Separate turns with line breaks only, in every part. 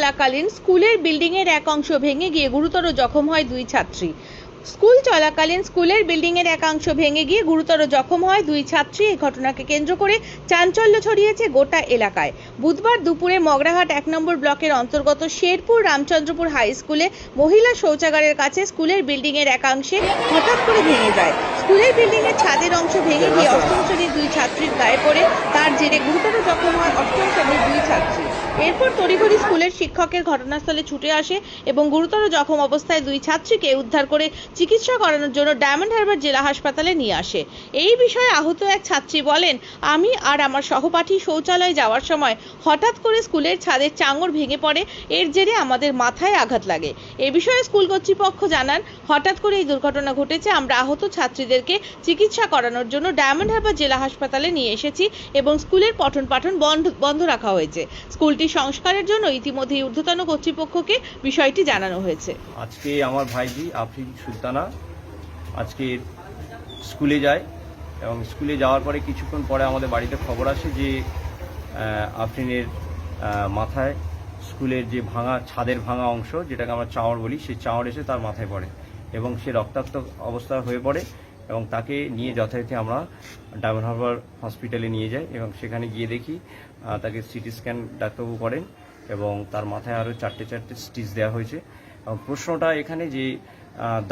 চলাকালীন স্কুলের বিল্ডিংয়ের এক অংশ ভেঙে গিয়ে গুরুতর জখম হয় দুই ছাত্রী। স্কুল চলাকালীন স্কুলের বিল্ডিংয়ের একাংশ ভেঙে গিয়ে গুরুতর জখম হয় দুই ছাত্রী। এই ঘটনাকে কেন্দ্র করে চাঞ্চল্য ছড়িয়েছে গোটা এলাকায়। বুধবার দুপুরে মগরাহাট 1 নম্বর ব্লকের অন্তর্গত শেরপুর রামচন্দ্রপুর হাই স্কুলে মহিলা শৌচাগারের কাছে স্কুলের বিল্ডিংয়ের একাংশে হঠাৎ করে ভেঙে যায়। স্কুলের বিল্ডিংয়ের ছাদের অংশ ভেঙে গিয়ে অষ্টম শ্রেণীর দুই ছাত্রীর গায়ে পড়ে তার জেরে গুরুতর জখম হয় অষ্টম শ্রেণীর দুই ছাত্রী। এরপর তড়িঘড়ি স্কুলের শিক্ষকের ঘটনাস্থলে ছুটে আসে এবং গুরুতর জখম অবস্থায় দুই ছাত্রীকে উদ্ধার করে চিকিৎসা করানোর জন্য ডায়মন্ড হারবার জেলা হাসপাতালে নিয়ে আসে। এই বিষয়ে আহত এক ছাত্রী বলেন, আমি আর আমার সহপাঠী শৌচালয়ে যাওয়ার সময় হঠাৎ করে স্কুলের ছাদের চাঙড় ভেঙে পড়ে, এর জেরে আমাদের মাথায় আঘাত লাগে। এ বিষয়ে স্কুল কর্তৃপক্ষ জানান, হঠাৎ করে এই দুর্ঘটনা ঘটেছে। আমরা আহত ছাত্রীদেরকে চিকিৎসা করানোর জন্য ডায়মন্ড হারবার জেলা হাসপাতালে নিয়ে এসেছি এবং স্কুলের পঠন পাঠন বন্ধ রাখা হয়েছে। স্কুলটি সংস্কারের জন্য ইতিমধ্যেই ঊর্ধ্বতন কর্তৃপক্ষকে বিষয়টি জানানো হয়েছে।
আজকে আমার ভাইজি আফরিন সুলতানা আজকে স্কুলে যায় এবং স্কুলে যাওয়ার পরে কিছুক্ষণ পরে আমাদের বাড়িতে খবর আসে যে আফরিনের মাথায় স্কুলের যে ছাদের ভাঙা অংশ, যেটাকে আমরা চাঙড় বলি, সেই চাঙড় এসে তার মাথায় পড়ে এবং সে রক্তাক্ত অবস্থা হয়ে পড়ে এবং তাকে নিয়ে যথারীতি আমরা ডায়মন্ড হারবার হসপিটালে নিয়ে যাই এবং সেখানে গিয়ে দেখি তাকে সিটি স্ক্যান ডাক্তারবাবু করেন এবং তার মাথায় আরও চারটে স্টিচ দেওয়া হয়েছে। প্রশ্নটা এখানে যে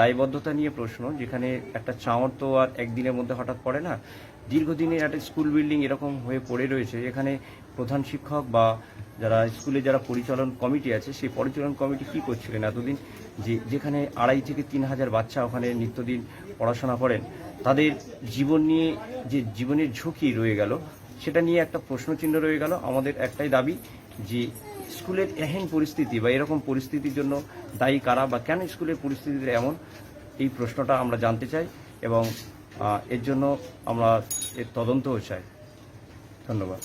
দায়বদ্ধতা নিয়ে প্রশ্ন, যেখানে একটা চাঙড় তো আর একদিনের মধ্যে হঠাৎ পড়ে না। দীর্ঘদিনের একটা স্কুল বিল্ডিং এরকম হয়ে পড়ে রয়েছে, এখানে প্রধান শিক্ষক বা যারা পরিচালন কমিটি আছে, সেই পরিচালন কমিটি কী করছিলেন এতদিন, যেখানে 2,500 থেকে 3,000 বাচ্চা ওখানে নিত্যদিন পড়াশোনা করেন, তাদের জীবন নিয়ে যে জীবনের ঝুঁকি রয়ে গেল, সেটা নিয়ে একটা প্রশ্নচিহ্ন রয়ে গেল। আমাদের একটাই দাবি যে স্কুলের এহেন পরিস্থিতি বা এরকম পরিস্থিতির জন্য দায়ী কারা বা কেন স্কুলের পরিস্থিতিটা এমন, এই প্রশ্নটা আমরা জানতে চাই এবং এর জন্য আমরা এর তদন্তও চাই। ধন্যবাদ।